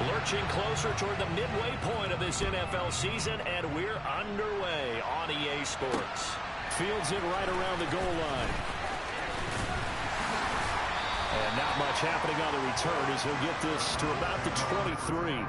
Lurching closer toward the midway point of this NFL season, and we're underway on EA Sports. Fields it right around the goal line. And not much happening on the return as he'll get this to about the 23.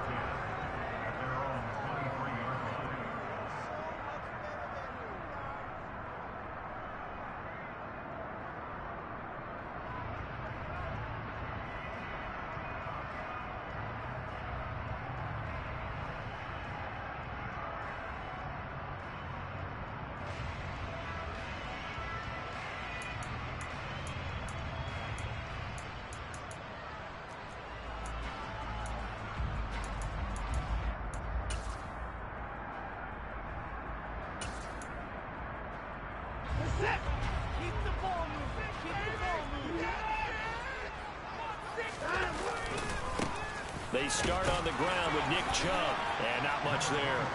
They start on the ground with Nick Chubb, and not much there.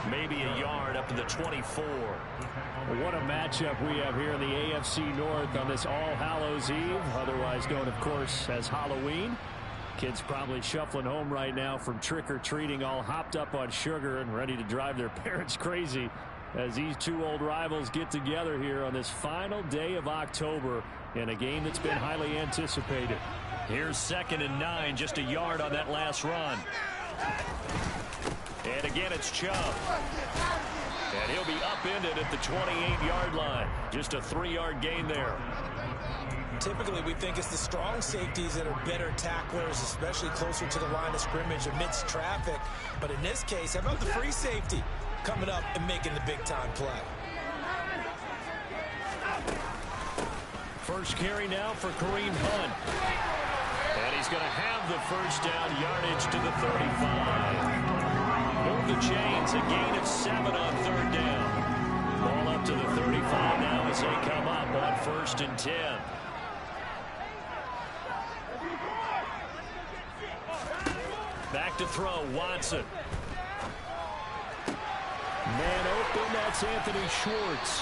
Maybe a yard up to the 24. What a matchup we have here in the AFC North on this All Hallows Eve, otherwise known, of course, as Halloween. Kids probably shuffling home right now from trick-or-treating, all hopped up on sugar and ready to drive their parents crazy as these two old rivals get together here on this final day of October in a game that's been highly anticipated. Here's 2nd and 9, just a yard on that last run. And again, it's Chubb. And he'll be upended at the 28-yard line. Just a 3-yard gain there. Typically, we think it's the strong safeties that are better tacklers, especially closer to the line of scrimmage amidst traffic. But in this case, how about the free safety coming up and making the big-time play? First carry now for Kareem Hunt. And he's going to have the first down, yardage to the 35. Move the chains, a gain of 7 on 3rd down. Ball up to the 35 now as they come up on 1st and 10. Back to throw, Watson. Man open, that's Anthony Schwartz.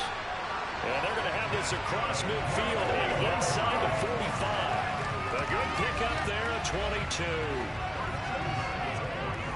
And they're going to have this across midfield and inside the 45. A good pickup there at 22.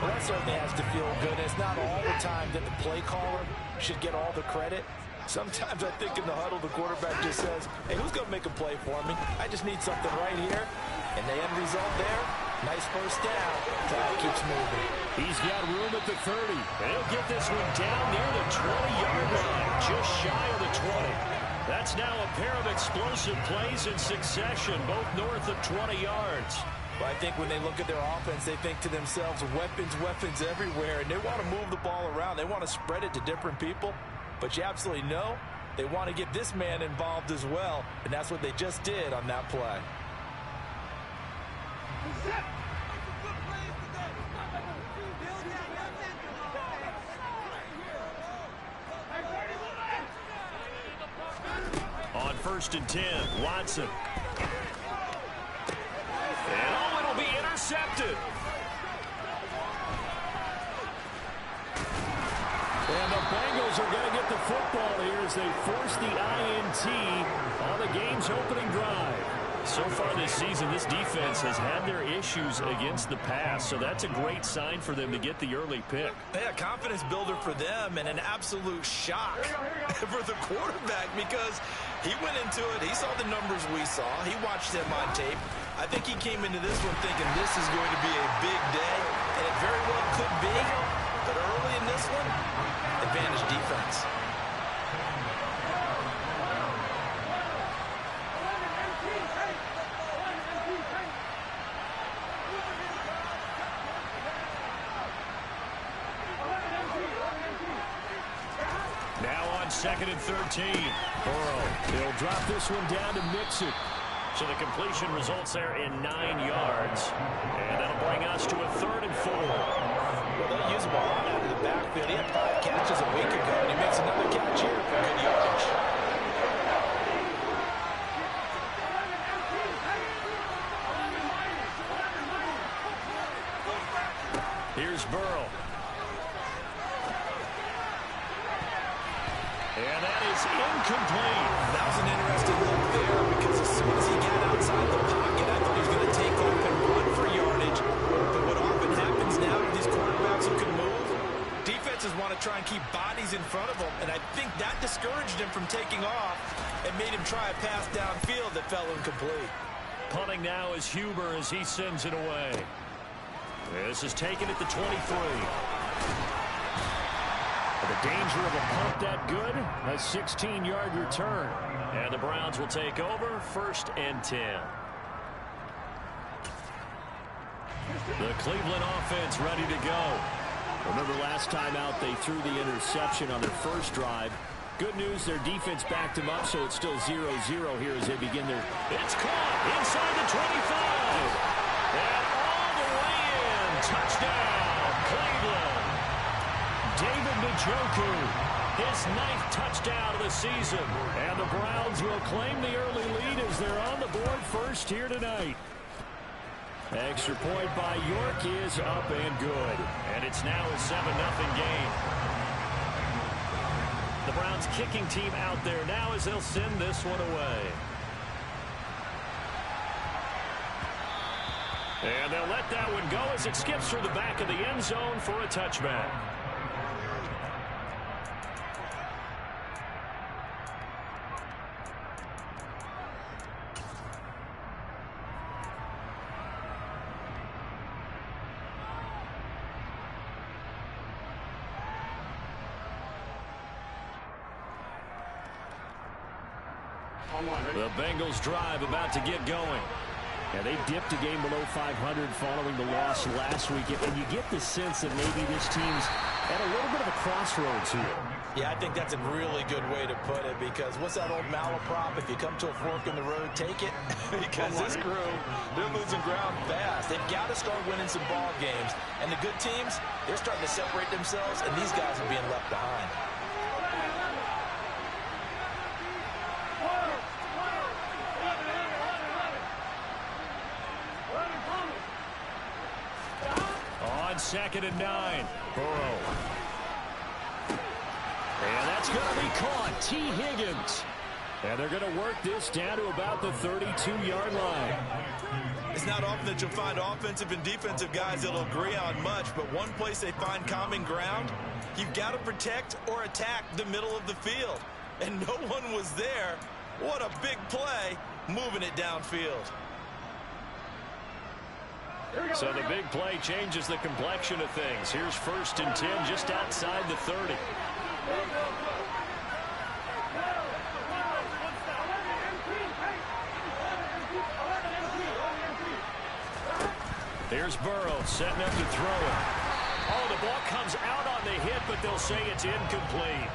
Well, that certainly has to feel good. It's not all the time that the play caller should get all the credit. Sometimes I think in the huddle, the quarterback just says, hey, who's going to make a play for me? I just need something right here. And the end result there, nice first down. Clock keeps moving. He's got room at the 30. And he'll get this one down near the 20-yard line, just shy of the 20. That's now a pair of explosive plays in succession, both north of 20 yards. Well, I think when they look at their offense, they think to themselves, weapons, weapons everywhere, and they want to move the ball around. They want to spread it to different people, but you absolutely know they want to get this man involved as well, and that's what they just did on that play. On 1st and 10, Watson. And oh, it'll be intercepted. And the Bengals are going to get the football here as they force the INT on the game's opening drive. So far this season, this defense has had their issues against the pass, so that's a great sign for them to get the early pick. Yeah, confidence builder for them and an absolute shock for the quarterback because he went into it. He saw the numbers we saw. He watched them on tape. I think he came into this one thinking this is going to be a big day, and it very well could be. But early in this one, advantage defense. Now on 2nd and 13. Burrow, he'll drop this one down to Mixon. So the completion results there in 9 yards. And that'll bring us to a 3rd and 4. Well, they'll use him a lot out of the backfield. He had 5 catches a week ago, and he makes another catch here for good yardage. Here's Burrow. And that is incomplete. That was an interesting look there because as soon as he got outside the pocket, I thought he was going to take off and run for yardage. But what often happens try and keep bodies in front of him, and I think that discouraged him from taking off and made him try a pass downfield that fell incomplete. Punting now is Huber as he sends it away. This is taken at the 23. The danger of a punt that good, a 16-yard return. And the Browns will take over, 1st and 10. The Cleveland offense ready to go. Remember last time out they threw the interception on their first drive. Good news, their defense backed them up, so it's still 0-0 here as they begin their... It's caught inside the 25. And all the way in. Touchdown, Cleveland. David Njoku, his 9th touchdown of the season. And the Browns will claim the early lead as they're on the board first here tonight. Extra point by York is up and good. And it's now a 7-0 game. The Browns kicking team out there now as they'll send this one away. And they'll let that one go as it skips through the back of the end zone for a touchback. The Bengals drive about to get going. Yeah, they dipped a game below 500 following the loss last week. And you get the sense that maybe this team's at a little bit of a crossroads here. Yeah, I think that's a really good way to put it, because what's that old malaprop? If you come to a fork in the road, take it. Because this crew, they're losing ground fast. They've got to start winning some ball games. And the good teams, they're starting to separate themselves, and these guys are being left behind. On 2nd and 9, Burrow. And that's going to be caught. T. Higgins. And they're going to work this down to about the 32-yard line. It's not often that you'll find offensive and defensive guys that'll agree on much, but one place they find common ground, you've got to protect or attack the middle of the field. And no one was there. What a big play, moving it downfield. So the big play changes the complexion of things. Here's 1st and 10 just outside the 30. Here's Burrow setting up to throw it. Oh, the ball comes out on the hit, but they'll say it's incomplete.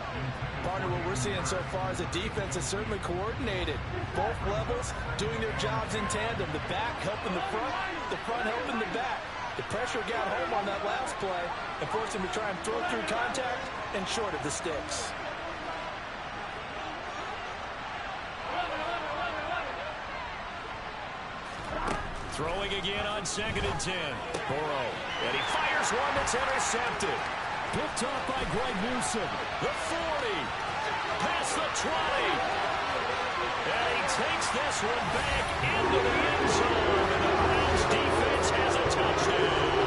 Partner, what we're seeing so far is the defense is certainly coordinated. Both levels doing their jobs in tandem. The back helping the front helping the back. The pressure got home on that last play and forced him to try and throw through contact and short of the sticks. Throwing again on 2nd and 10. Burrow. And he fires one that's intercepted. Picked off by Greg Newsom. The 40. Past the 20. And he takes this one back into the end zone. And the Browns defense has a touchdown.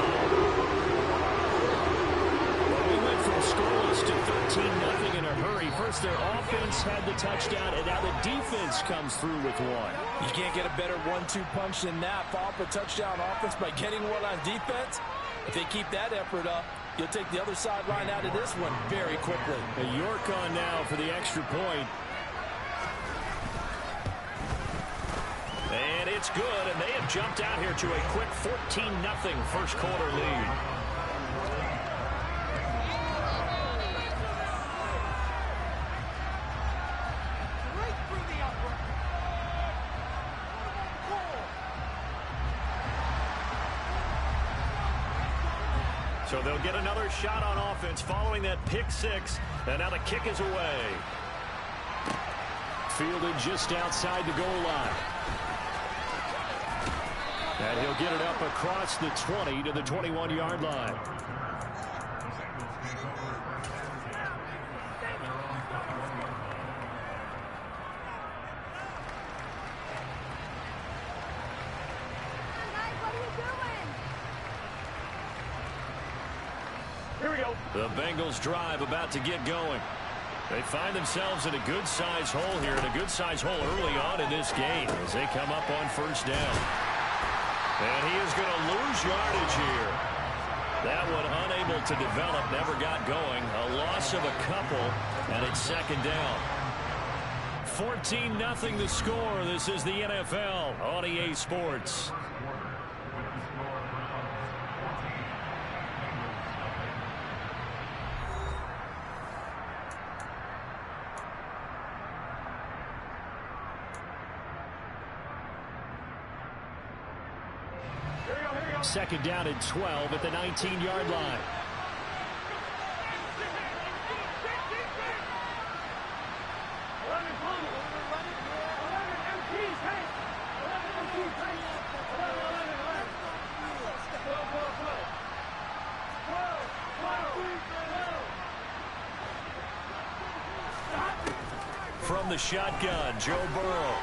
Well, we went from scoreless to 13-0 in a hurry. First, their offense had the touchdown, and now the defense comes through with one. You can't get a better 1-2 punch than that. Follow up a touchdown offense by getting one on defense. If they keep that effort up, you'll take the other sideline out of this one very quickly. York on now for the extra point. And it's good, and they have jumped out here to a quick 14-0 first quarter lead. So they'll get another shot on offense following that pick six. And now the kick is away. Fielded just outside the goal line. And he'll get it up across the 20 to the 21-yard line. Here we go. The Bengals drive about to get going. They find themselves in a good-sized hole here, and a good-sized hole early on in this game as they come up on first down. And he is going to lose yardage here. That one unable to develop, never got going. A loss of a couple, and it's second down. 14-0 the score. This is the NFL on EA Sports. Second down and 12 at the 19-yard line. From the shotgun, Joe Burrow.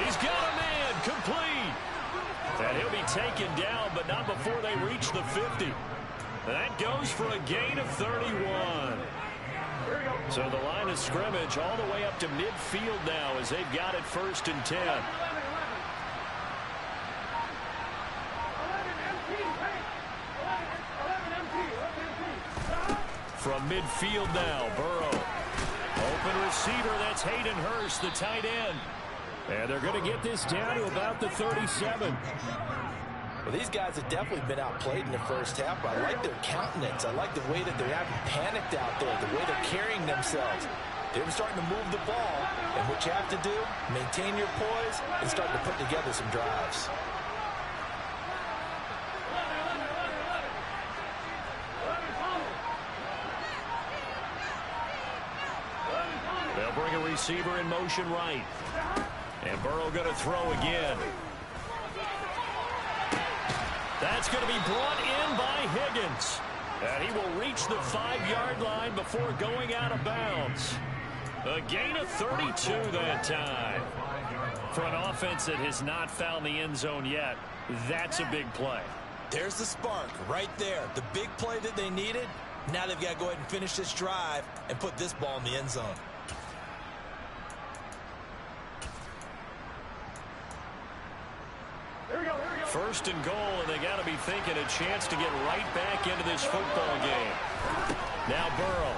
He's got a man, complete. And he'll be taken down, but not before they reach the 50. That goes for a gain of 31. So the line of scrimmage all the way up to midfield now as they've got it first and 10. From midfield now, Burrow. Open receiver, that's Hayden Hurst, the tight end. And they're going to get this down to about the 37. Well, these guys have definitely been outplayed in the first half, but I like their countenance. I like the way that they haven't panicked out there, the way they're carrying themselves. They're starting to move the ball, and what you have to do, maintain your poise and start to put together some drives. They'll bring a receiver in motion right. And Burrow going to throw again. That's going to be brought in by Higgins. And he will reach the 5-yard line before going out of bounds. A gain of 32 that time. For an offense that has not found the end zone yet, that's a big play. There's the spark right there. The big play that they needed. Now they've got to go ahead and finish this drive and put this ball in the end zone. First and goal, and they got to be thinking a chance to get right back into this football game. Now Burrow.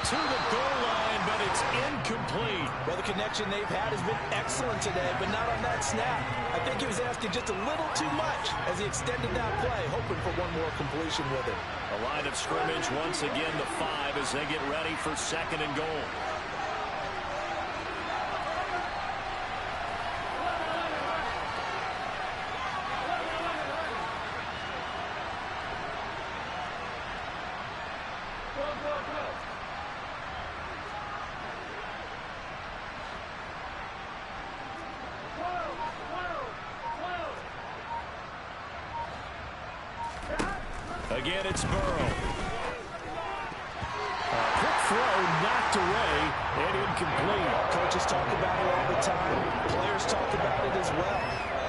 To the goal line, but it's incomplete. Well, the connection they've had has been excellent today, but not on that snap. I think he was asking just a little too much as he extended that play, hoping for one more completion with it. A line of scrimmage once again the 5 as they get ready for second and goal. Again, it's Burrow. Quick throw knocked away and incomplete. Coaches talk about it all the time. Players talk about it as well.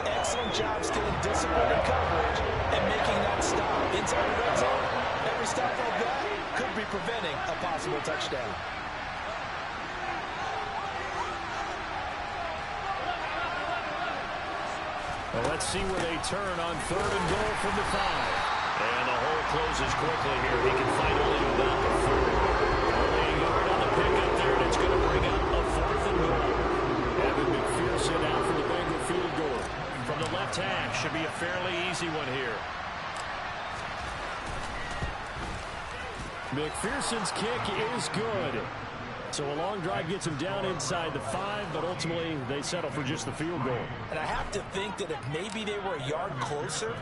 Excellent job staying disciplined in coverage and making that stop inside the red zone. Every stop like that could be preventing a possible touchdown. Well, let's see where they turn on third and goal from the 5. And the hole closes quickly here. He can fight only to about the 4. Only a yard on the pickup there, and it's going to bring up a 4th and goal. Evan McPherson out for the Bengal field goal. From the left hash, should be a fairly easy one here. McPherson's kick is good. So a long drive gets him down inside the 5, but ultimately they settle for just the field goal. And I have to think that if maybe they were a yard closer,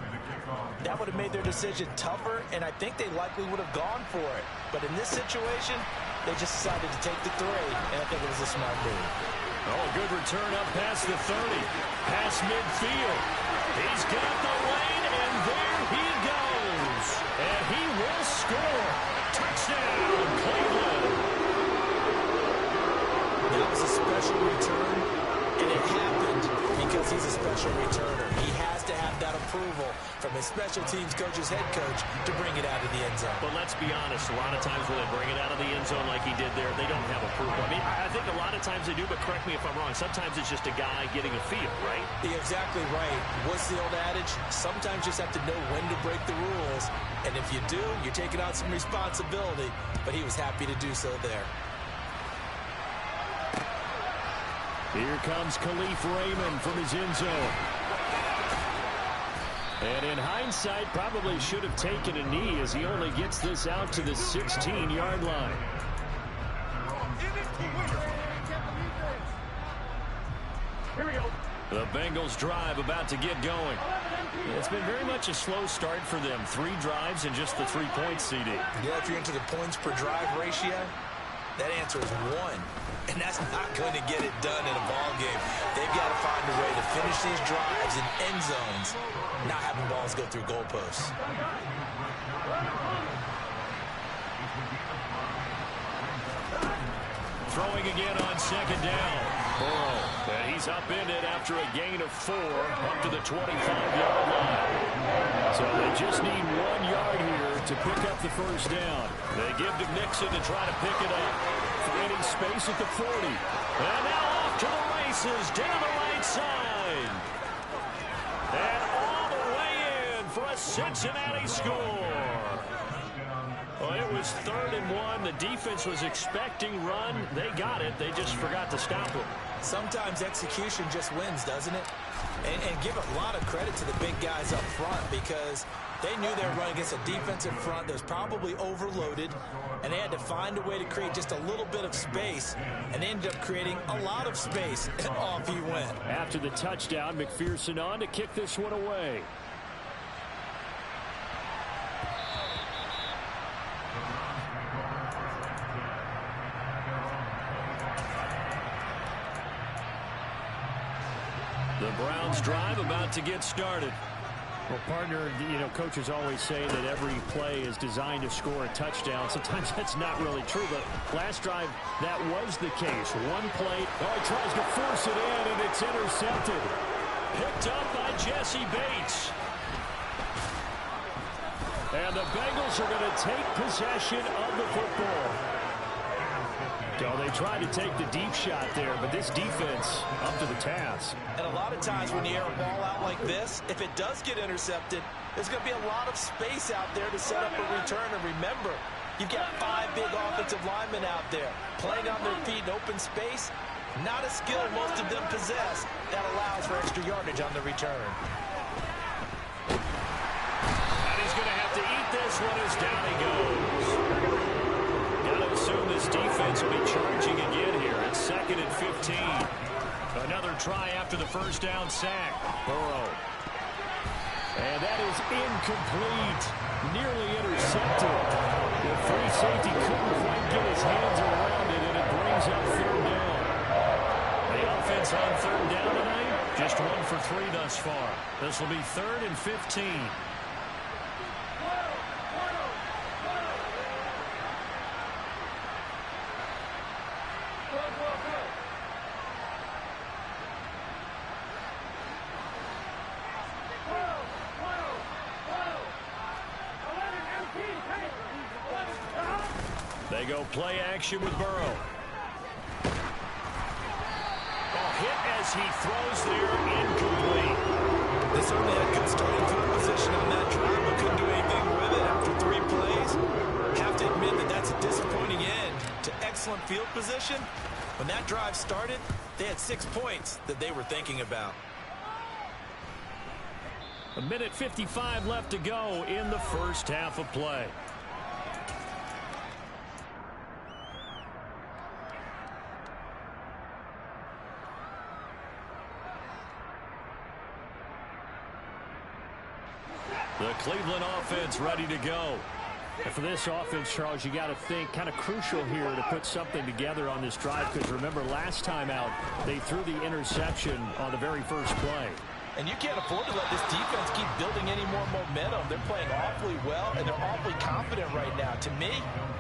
that would have made their decision tougher, and I think they likely would have gone for it. But in this situation, they just decided to take the 3, and I think it was a smart move. Oh, a good return up past the 30. Past midfield. He's got the lane, and there he goes. And he will score. Touchdown, Cleveland. That was a special return, and it happened because he's a special returner. He has to have that approval from his special teams coach's head coach to bring it out of the end zone. But let's be honest, a lot of times when they bring it out of the end zone like he did there, they don't have approval. I mean, I think a lot of times they do, but correct me if I'm wrong. Sometimes it's just a guy getting a feel, right? You're exactly right. What's the old adage? Sometimes you just have to know when to break the rules. And if you do, you're taking on some responsibility. But he was happy to do so there. Here comes Khalif Raymond from his end zone. And in hindsight, probably should have taken a knee as he only gets this out to the 16-yard line. Here we go. The Bengals drive about to get going. It's been very much a slow start for them. 3 drives and just the 3 points, CD. Yeah, if you're into the points per drive ratio, that answer is 1. And that's not going to get it done in a ball game. They've got to find a way to finish these drives in end zones, not having balls go through goalposts. Throwing again on second down. Burrow. And he's upended after a gain of 4 up to the 25-yard line. So they just need 1 yard here to pick up the first down. They give to Nixon to try to pick it up. Finding space at the 40. And now off to the races down the right side. And all the way in for a Cincinnati score. Well, it was 3rd and 1. The defense was expecting run. They got it. They just forgot to stop it. Sometimes execution just wins, doesn't it? And give a lot of credit to the big guys up front because they knew they were running against a defensive front that was probably overloaded, and they had to find a way to create just a little bit of space, and they ended up creating a lot of space, and off he went. After the touchdown, McPherson on to kick this one away. The Browns drive about to get started. Well, partner, coaches always say that every play is designed to score a touchdown. Sometimes that's not really true, but last drive, that was the case. One play, he tries to force it in, and it's intercepted. Picked up by Jesse Bates. And the Bengals are going to take possession of the football. So they tried to take the deep shot there, but this defense up to the task. And a lot of times when you air a ball out like this, if it does get intercepted, there's going to be a lot of space out there to set up a return. And remember, you've got 5 big offensive linemen out there playing on their feet in open space. Not a skill most of them possess that allows for extra yardage on the return. And he's going to have to eat this one as down he goes. Assume this defense will be charging again here. It's 2nd and 15. Another try after the first down sack. Burrow. And that is incomplete. Nearly intercepted. The free safety couldn't quite get his hands around it, and it brings up 3rd down. The offense on 3rd down tonight, just 1 for 3 thus far. This will be 3rd and 15. They go play action with Burrow. Hit as he throws there, incomplete. They certainly had good starting field position on that drive, but couldn't do anything with it after 3 plays. Have to admit that that's a disappointing end to excellent field position. When that drive started, they had 6 points that they were thinking about. 1:55 left to go in the first half of play. The Cleveland offense ready to go. And for this offense, Charles, you got to think kind of crucial here to put something together on this drive, because remember last time out they threw the interception on the very first play. And you can't afford to let this defense keep building any more momentum. They're playing awfully well, and they're awfully confident right now. To me,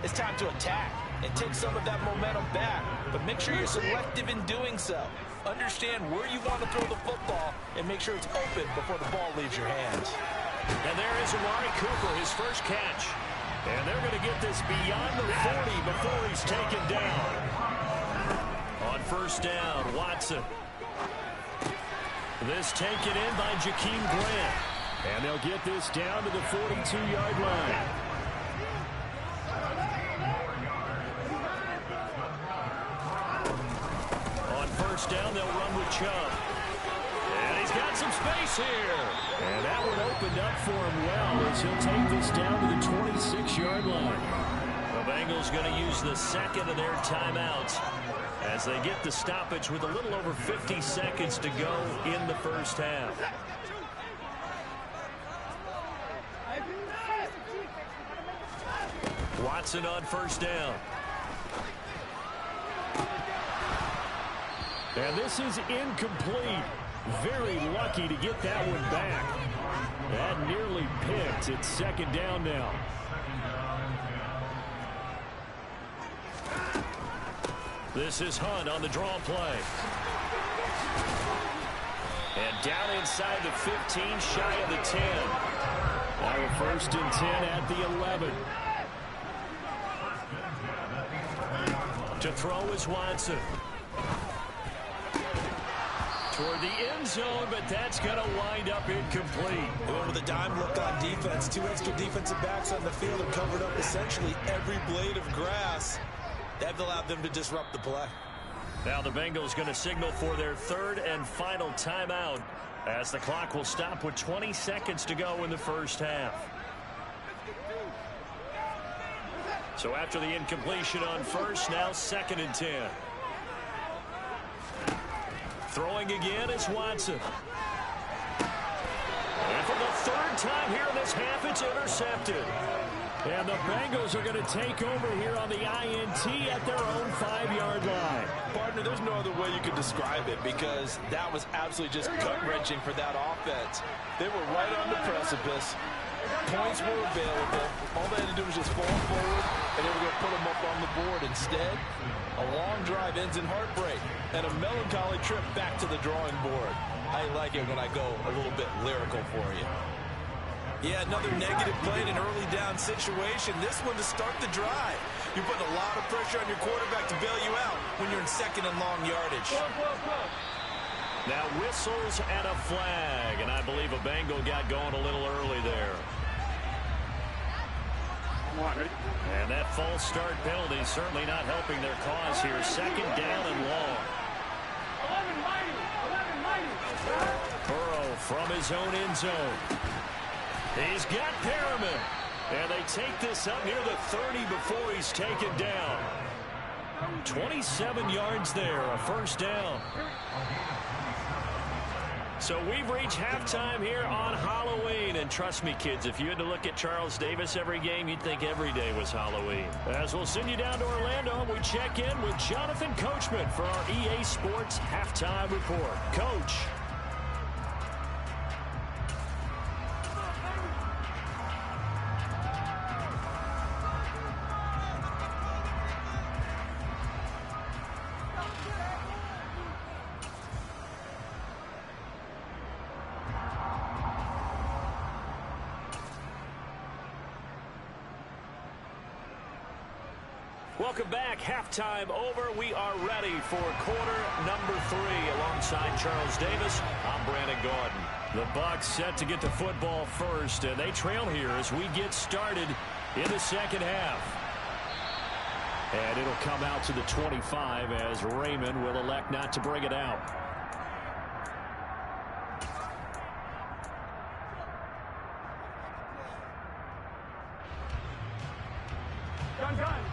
it's time to attack. and take some of that momentum back. But make sure you're selective in doing so. Understand where you want to throw the football and make sure it's open before the ball leaves your hands. And there is Amari Cooper, his first catch. And they're going to get this beyond the 40 before he's taken down. On first down, Watson. This taken in by Jakeem Grant. And they'll get this down to the 42-yard line. On first down, they'll run with Chubb. And he's got some space here. And that one opened up for him well as he'll take this down to the 26-yard line. The Bengals going to use the second of their timeouts as they get the stoppage with a little over 50 seconds to go in the first half. Watson on first down. And this is incomplete. Very lucky to get that one back. That nearly picked. It's second down now. This is Hunt on the draw play. And down inside the 15, shy of the 10. Now a first and 10 at the 11. To throw is Watson. Toward the end zone, but that's going to wind up incomplete. They went with a dime look on defense. 2 extra defensive backs on the field and covered up essentially every blade of grass. That allowed them to disrupt the play. Now the Bengals going to signal for their third and final timeout as the clock will stop with 20 seconds to go in the first half. So after the incompletion on first, now second and 10. Throwing again is Watson. And for the third time here in this half, it's intercepted. And the Bengals are going to take over here on the INT at their own 5-yard line. Partner, there's no other way you could describe it because that was absolutely just gut-wrenching for that offense. They were right on the precipice. Points were available. All they had to do was just fall forward, and they were going to put them up on the board. Instead, a long drive ends in heartbreak and a melancholy trip back to the drawing board. I like it when I go a little bit lyrical for you. Yeah, another negative play in an early down situation. This one to start the drive. You're putting a lot of pressure on your quarterback to bail you out when you're in second and long yardage. Now whistles and a flag, and I believe a Bengal got going a little early there. And that false start penalty certainly not helping their cause here. Second down and long. Burrow from his own end zone. He's got Perriman. And they take this up near the 30 before he's taken down. 27 yards there, a first down. So we've reached halftime here on Halloween. And trust me, kids, if you had to look at Charles Davis every game, you'd think every day was Halloween. As we'll send you down to Orlando, we check in with Jonathan Coachman for our EA Sports Halftime Report. Coach. Welcome back. Halftime over. We are ready for quarter number 3. Alongside Charles Davis, I'm Brandon Gordon. The Bucs set to get the football first, and they trail here as we get started in the second half. And it'll come out to the 25 as Raymond will elect not to bring it out.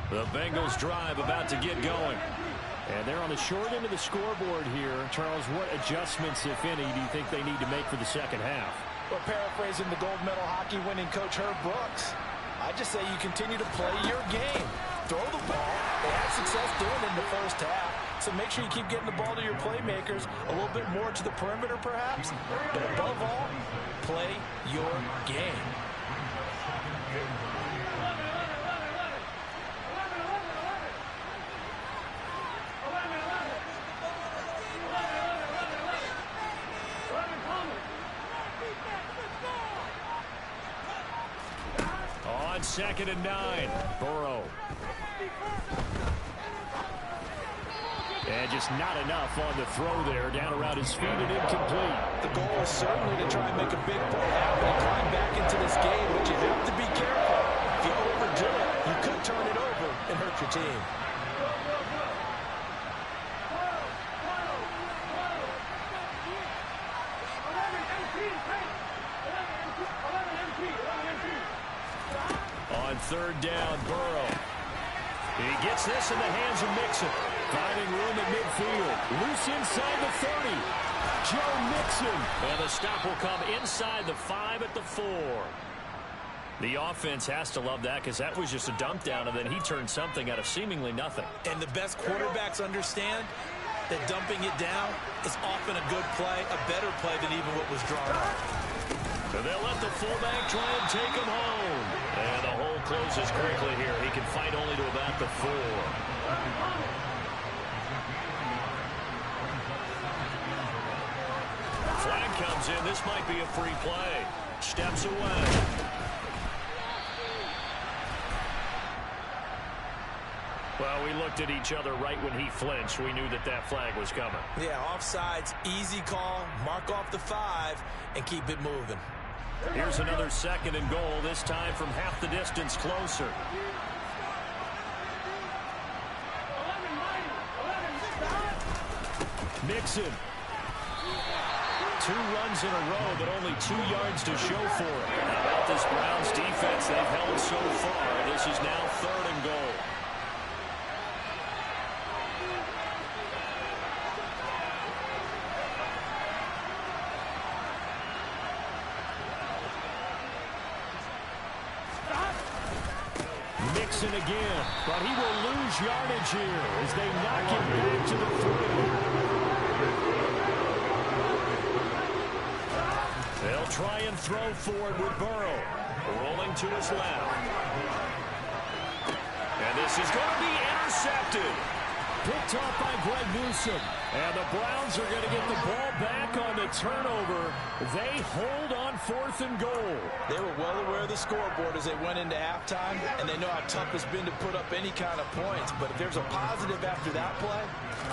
The Bengals drive about to get going. And they're on the short end of the scoreboard here. Charles, what adjustments, if any, do you think they need to make for the second half? Well, paraphrasing the gold medal hockey winning coach Herb Brooks, I just say you continue to play your game. Throw the ball. They had success doing it in the first half. So make sure you keep getting the ball to your playmakers a little bit more to the perimeter perhaps. But above all, play your game. On 2nd and 9, Burrow. And just not enough on the throw there. Down around his feet and incomplete. The goal is certainly to try and make a big play happen and climb back into this game, but you have to be careful. If you overdo it, you could turn it over and hurt your team. On 3rd down, Burrow. He gets this in the hands of Mixon. Finding room at midfield. Loose inside the 30. Joe Mixon. And the stop will come inside the 5 at the 4. The offense has to love that because that was just a dump down, and then he turned something out of seemingly nothing. And the best quarterbacks understand that dumping it down is often a good play, a better play than even what was drawn up. And they'll let the fullback try and take him home. And the hole closes quickly here. He can fight only to about the 4. Flag comes in. This might be a free play. Steps away. Well, we looked at each other right when he flinched. We knew that that flag was coming. Yeah, offsides, easy call, mark off the 5, and keep it moving. Here's another 2nd and goal, this time from half the distance closer. Mixon. 2 runs in a row, but only 2 yards to show for it. How about this Browns defense they've held so far? This is now 3rd and goal. Mixon again, but he will lose yardage here as they knock him back to the 3. They'll try and throw forward with Burrow. Rolling to his left. And this is going to be intercepted. Picked off by Greg Newsome. And the Browns are going to get the ball back on the turnover. They hold on 4th and goal. They were well aware of the scoreboard as they went into halftime, and they know how tough it's been to put up any kind of points. But if there's a positive after that play,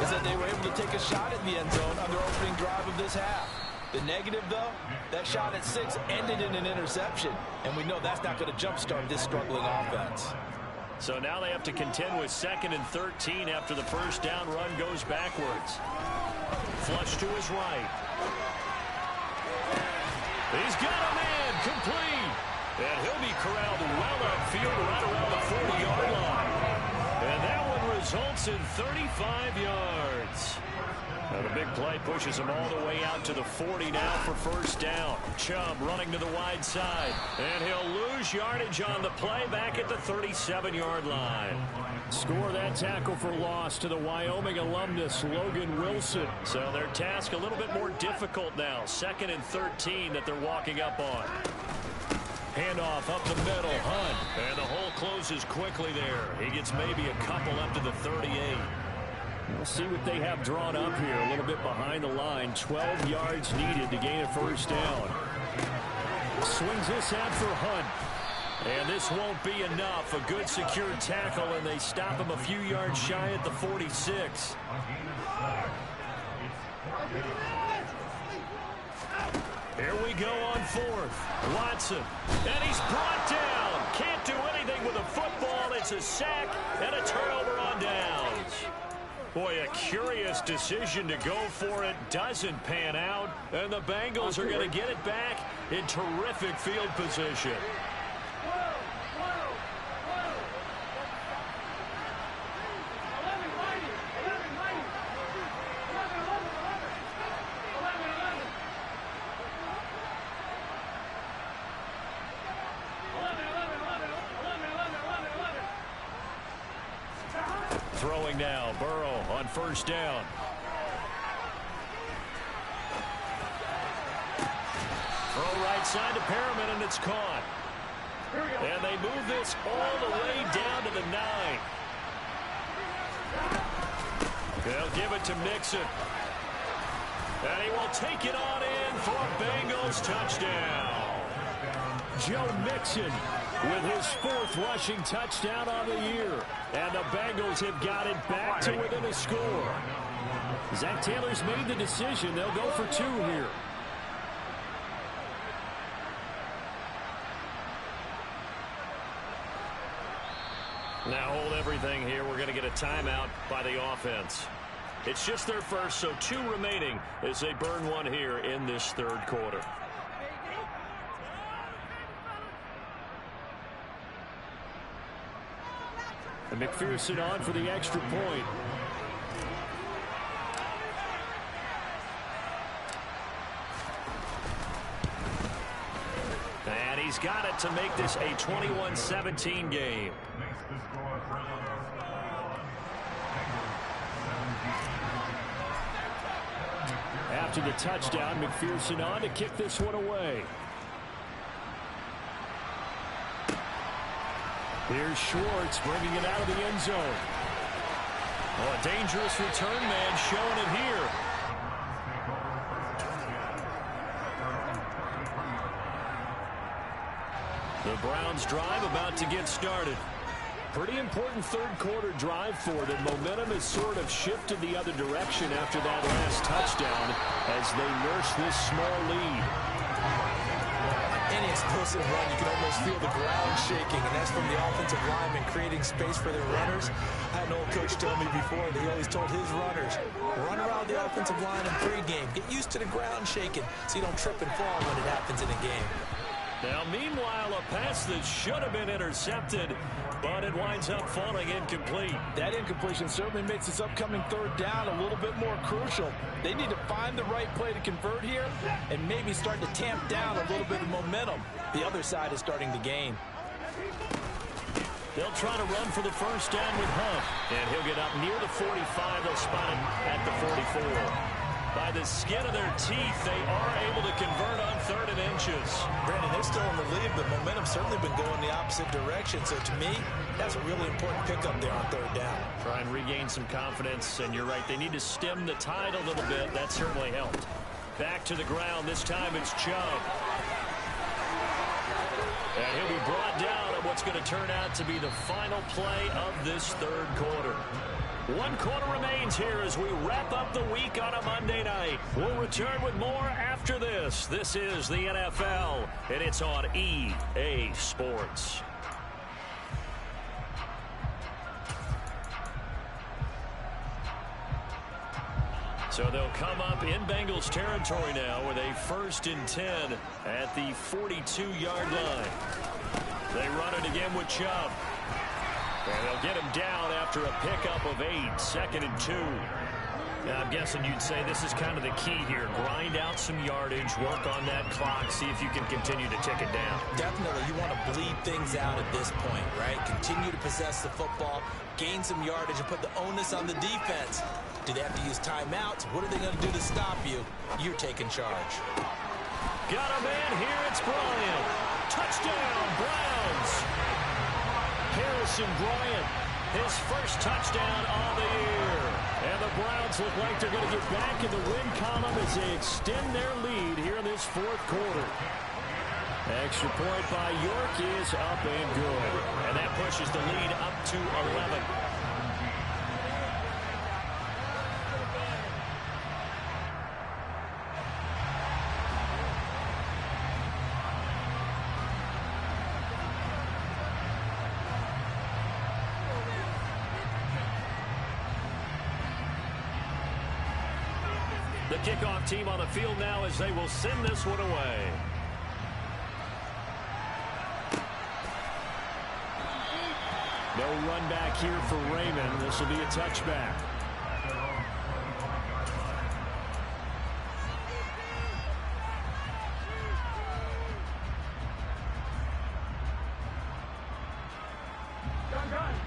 is that they were able to take a shot at the end zone on their opening drive of this half. The negative, though, that shot at 6 ended in an interception, and we know that's not going to jumpstart this struggling offense. So now they have to contend with 2nd and 13 after the first down run goes backwards. Flush to his right. He's got a man complete. And he'll be corralled well upfield right around the 40-yard line. And that one results in 35 yards. Now the big play pushes him all the way out to the 40 now for first down. Chubb running to the wide side. And he'll lose yardage on the play back at the 37-yard line. Score that tackle for loss to the Wyoming alumnus, Logan Wilson. So their task a little bit more difficult now. 2nd and 13 that they're walking up on. Handoff up the middle, Hunt. And the hole closes quickly there. He gets maybe a couple up to the 38. We'll see what they have drawn up here. A little bit behind the line. 12 yards needed to gain a first down. Swings this out for Hunt. And this won't be enough. A good secured tackle, and they stop him a few yards shy at the 46. Here we go on 4th. Watson. And he's brought down. Can't do anything with a football. It's a sack and a turnover on downs. Boy, a curious decision to go for it. Doesn't pan out. And the Bengals are going to get it back in terrific field position. Throwing now, Burrow on first down. Throw right side to Perriman, and it's caught. And they move this all the way down to the 9. They'll give it to Mixon. And he will take it on in for a Bengals touchdown. Joe Mixon with his 4th rushing touchdown on the year. And the Bengals have got it back to within a score. Zach Taylor's made the decision. They'll go for 2 here. Now hold everything here. We're going to get a timeout by the offense. It's just their first, so 2 remaining as they burn 1 here in this 3rd quarter. And McPherson on for the extra point. And he's got it to make this a 21-17 game. After the touchdown, McPherson on to kick this one away. Here's Schwartz bringing it out of the end zone. Oh, a dangerous return man showing it here. The Browns drive about to get started. Pretty important 3rd quarter drive for them. Momentum has sort of shifted the other direction after that last touchdown as they nurse this small lead. Any explosive run, you can almost feel the ground shaking, and that's from the offensive linemen creating space for their runners. I had an old coach tell me before that he always told his runners, run around the offensive line in pregame. Get used to the ground shaking so you don't trip and fall when it happens in a game. Now, meanwhile, a pass that should have been intercepted, but it winds up falling incomplete. That incompletion certainly makes this upcoming 3rd down a little bit more crucial. They need to find the right play to convert here and maybe start to tamp down a little bit of momentum. The other side is starting to gain. They'll try to run for the 1st down with Hunt, and he'll get up near the 45. They'll spot him at the 44. By the skin of their teeth, they are able to convert on 3rd and inches. Brandon, they're still in the lead, but momentum's certainly been going the opposite direction. So to me, that's a really important pickup there on 3rd down. Try and regain some confidence, and you're right, they need to stem the tide a little bit. That certainly helped. Back to the ground. This time it's Chubb. And he'll be brought down on what's going to turn out to be the final play of this 3rd quarter. 1 quarter remains here as we wrap up the week on a Monday night. We'll return with more after this. This is the NFL, and it's on EA Sports. So they'll come up in Bengals territory now with a 1st and 10 at the 42-yard line. They run it again with Chubb. And they'll get him down after a pickup of 8, 2nd and 2. Now, I'm guessing you'd say this is kind of the key here. Grind out some yardage, work on that clock, see if you can continue to tick it down. Definitely, you want to bleed things out at this point, right? Continue to possess the football, gain some yardage, and put the onus on the defense. Do they have to use timeouts? What are they going to do to stop you? You're taking charge. Got a man here. It's Bryant. Touchdown, Browns. Harrison Bryant, his 1st touchdown on the year. And the Browns look like they're going to get back in the win column as they extend their lead here in this 4th quarter. Extra point by York is up and good. And that pushes the lead up to 11. The kickoff team on the field now as they will send this one away. No run back here for Raymond. This will be a touchback.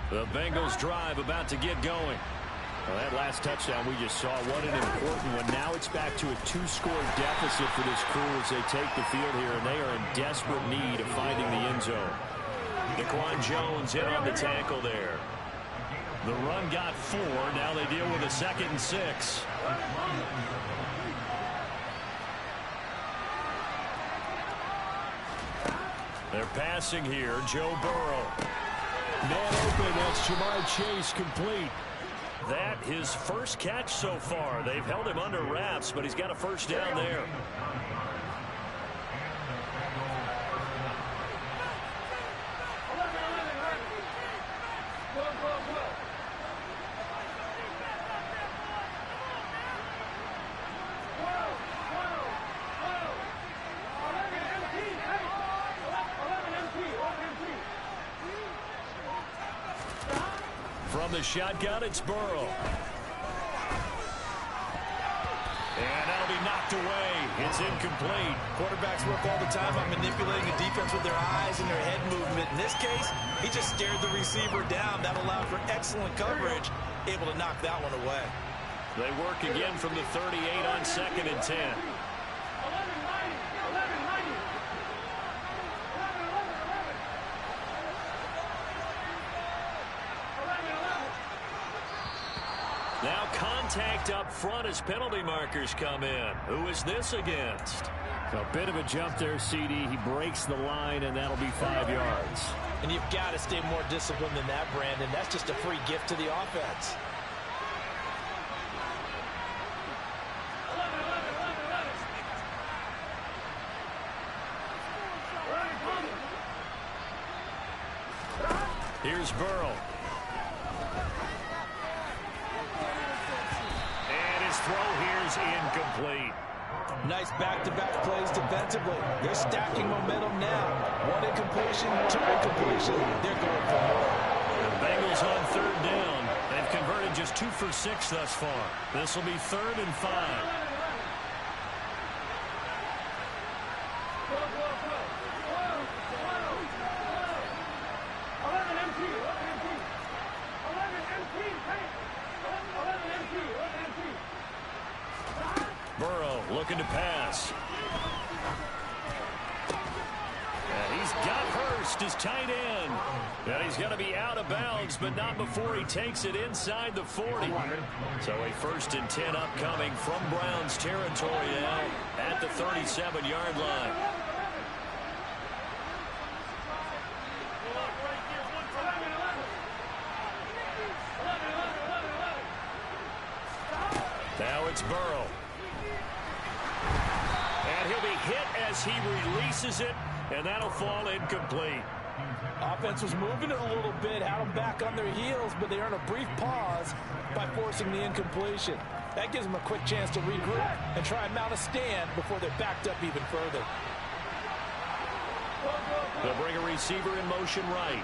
The Bengals drive about to get going. Well, that last touchdown we just saw, what an important one. Now it's back to a 2-score deficit for this crew as they take the field here, and they are in desperate need of finding the end zone. Daquan Jones in on the tackle there. The run got 4. Now they deal with a 2nd and 6. They're passing here. Joe Burrow. Man open. That's Jamar Chase complete. That his first catch so far. They've held him under wraps, but he's got a first down there. From the shotgun, it's Burrow. And that'll be knocked away. It's incomplete. Quarterbacks work all the time on manipulating the defense with their eyes and their head movement. In this case, he just stared the receiver down. That allowed for excellent coverage, able to knock that one away. They work again from the 38 on 2nd and 10. Now contact up front as penalty markers come in. Who is this against? A bit of a jump there, CD. He breaks the line, and that'll be 5 yards. And you've got to stay more disciplined than that, Brandon. That's just a free gift to the offense. Here's Burrow. And his throw here's incomplete. Nice back-to-back plays defensively. They're stacking momentum now. One incompletion, two incompletion. They're going for more. The Bengals on 3rd down. They've converted just 2 for 6 thus far. This will be 3rd and 5. Burrow looking to pass. And he's got Hurst, his tight end. And he's going to be out of bounds, but not before he takes it inside the 40. So a 1st and 10 upcoming from Browns territory now at the 37-yard line. Now it's Burrow. And he'll be hit as he releases it, and that'll fall incomplete. Offense was moving it a little bit, had them back on their heels, but they earn a brief pause by forcing the incompletion. That gives them a quick chance to regroup and try and mount a stand before they're backed up even further. They'll bring a receiver in motion right.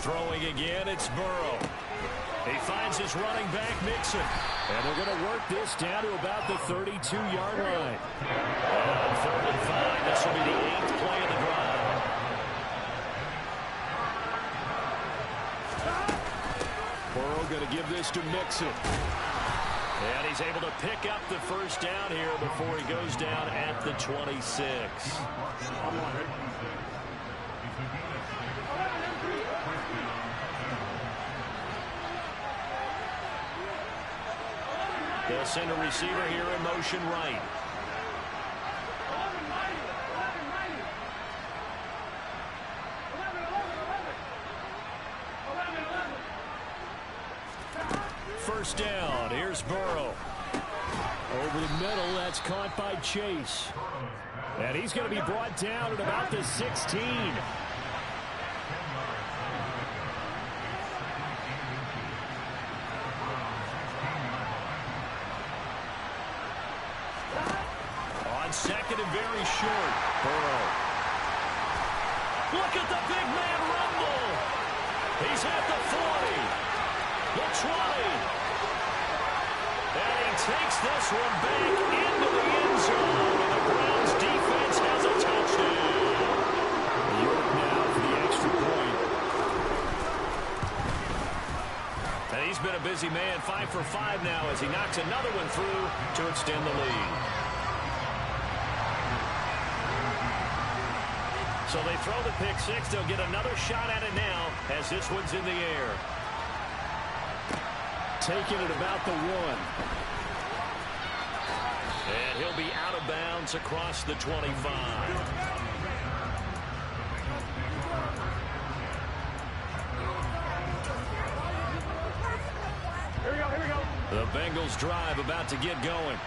Throwing again, it's Burrow. He finds his running back, Mixon. And they're going to work this down to about the 32-yard line. And 3rd and 5. This will be the 8th play of the drive. Burrow going to give this to Mixon. And he's able to pick up the first down here before he goes down at the 26. They'll send a receiver here in motion right. First down. Here's Burrow. Over the middle, that's caught by Chase. And he's going to be brought down at about the 16. On 2nd and very short. Burrow. Look at the big man rumble. He's at the 40. The 20. And he takes this one back into the end zone. And the Browns defense has a touchdown. York now for the extra point. And he He's been a busy man, 5 for 5 now as he knocks another one through to extend the lead. So they throw the pick six. They'll get another shot at it now as this one's in the air. Taking it about the 1. And he'll be out of bounds across the 25. The Bengals drive about to get going.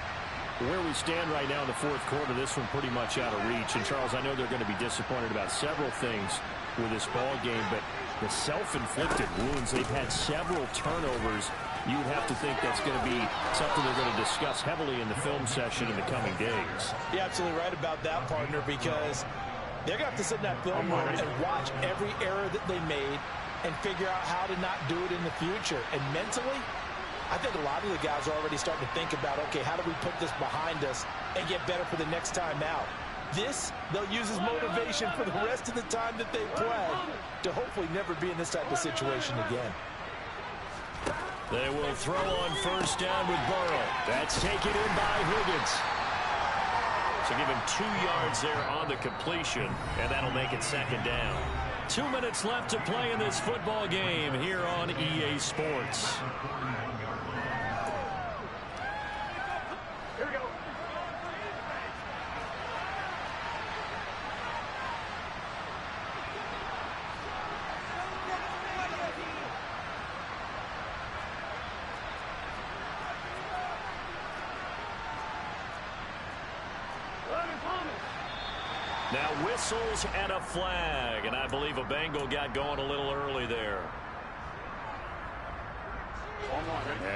Where we stand right now in the fourth quarter, this one pretty much out of reach. And, Charles, I know they're going to be disappointed about several things with this ball game, but the self-inflicted wounds, they've had several turnovers. You would have to think that's going to be something they're going to discuss heavily in the film session in the coming days. You're absolutely right about that, partner, because they're going to have to sit in that film room and watch every error that they made and figure out how to not do it in the future. And mentally, I think a lot of the guys are already starting to think about, okay, how do we put this behind us and get better for the next time out? This, they'll use as motivation for the rest of the time that they play to hopefully never be in this type of situation again. They will throw on first down with Burrow. That's taken in by Higgins. So give him 2 yards there on the completion, and that'll make it second down. 2 minutes left to play in this football game here on EA Sports. Here we go. Now whistles and a flag, and I believe a Bengal got going a little early there.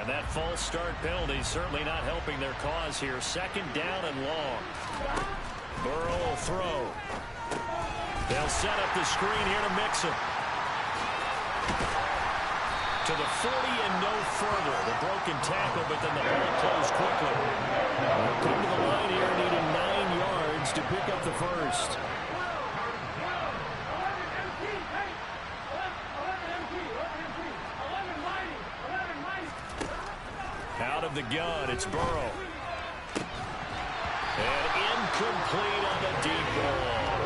And that false start penalty certainly not helping their cause here. Second down and long. Burrow will throw. They'll set up the screen here to mix him. To the 40 and no further. The broken tackle, but then the ball closed quickly. They'll come to the line here, needing 9 yards to pick up the first. Out of the gun, it's Burrow. And incomplete on the deep ball.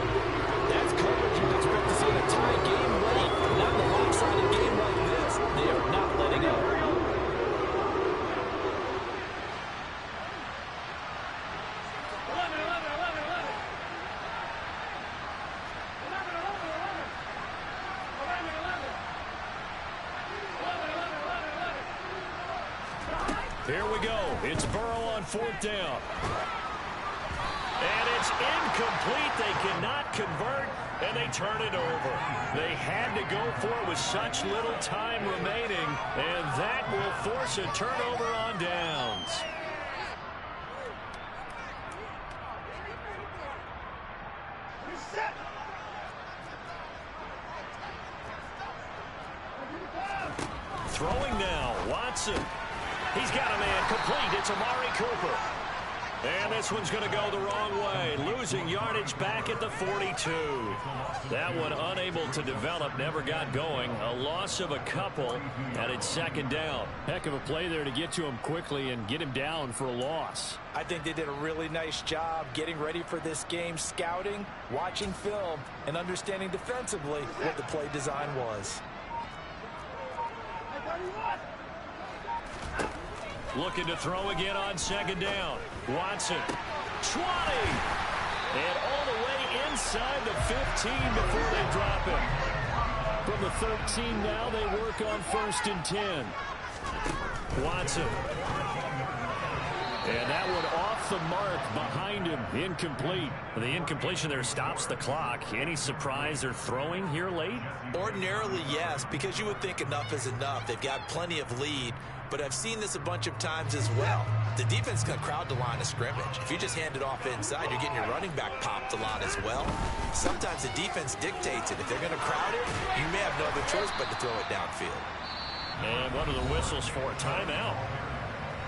That's coverage you'd expect to see in a tie game late. Not in a lopsided game like this. They are not letting up. Here we go. It's Burrow on fourth down. And it's incomplete. They cannot convert, and they turn it over. They had to go for it with such little time remaining, and that will force a turnover on downs. Throwing now, Watson. He's got a man complete. It's Amari Cooper. And this one's going to go the wrong way. Losing yardage back at the 42. That one unable to develop, never got going. A loss of a couple, and it's second down. Heck of a play there to get to him quickly and get him down for a loss. I think they did a really nice job getting ready for this game, scouting, watching film, and understanding defensively what the play design was. Looking to throw again on second down. Watson, 20. And all the way inside the 15 before they drop it. From the 13 now, they work on first and 10. Watson. And that one off the mark behind him. Incomplete. The incompletion there stops the clock. Any surprise they're throwing here late? Ordinarily, yes, because you would think enough is enough. They've got plenty of lead. But I've seen this a bunch of times as well. The defense can crowd the line of scrimmage. If you just hand it off inside, you're getting your running back popped a lot as well. Sometimes the defense dictates it. If they're going to crowd it, you may have no other choice but to throw it downfield. And what are the whistles for? Timeout.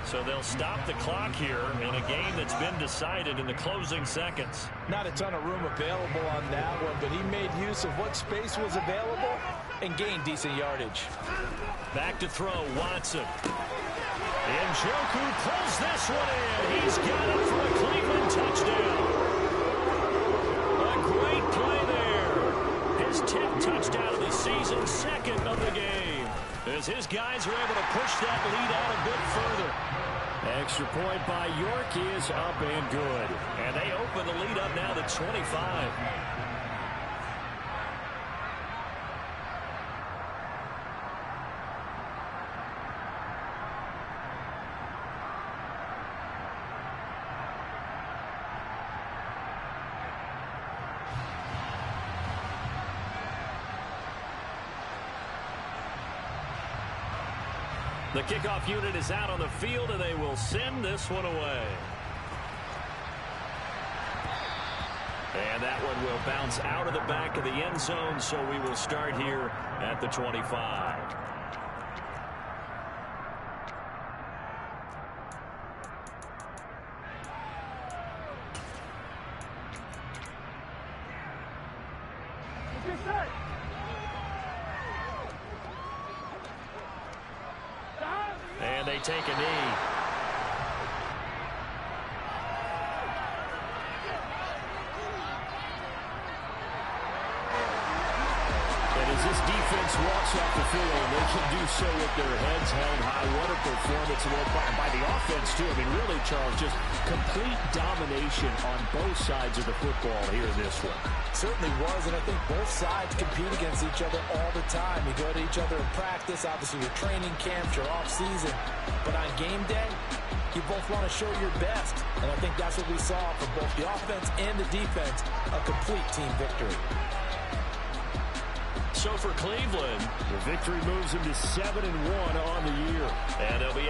So they'll stop the clock here in a game that's been decided in the closing seconds. Not a ton of room available on that one, but he made use of what space was available and gained decent yardage. Back to throw, Watson. Njoku pulls this one in. He's got it for a Cleveland touchdown. A great play there. His 10th touchdown of the season, second of the game. As his guys are able to push that lead out a bit further. Extra point by York is up and good. And they open the lead up now to 25. The kickoff unit is out on the field, and they will send this one away. And that one will bounce out of the back of the end zone, so we will start here at the 25. And they take a knee. And as this defense walks off the field, they can do so with their heads held high. What a performance by the offense, too. I mean, really, Charles, just complete domination on both sides of the football here in this one. Certainly was, and I think both sides compete against each other all the time. You go to each other in practice, obviously your training camps, your off-season. But on game day, you both want to show your best. And I think that's what we saw from both the offense and the defense, a complete team victory. So for Cleveland, the victory moves them to 7-1 on the year. And they'll be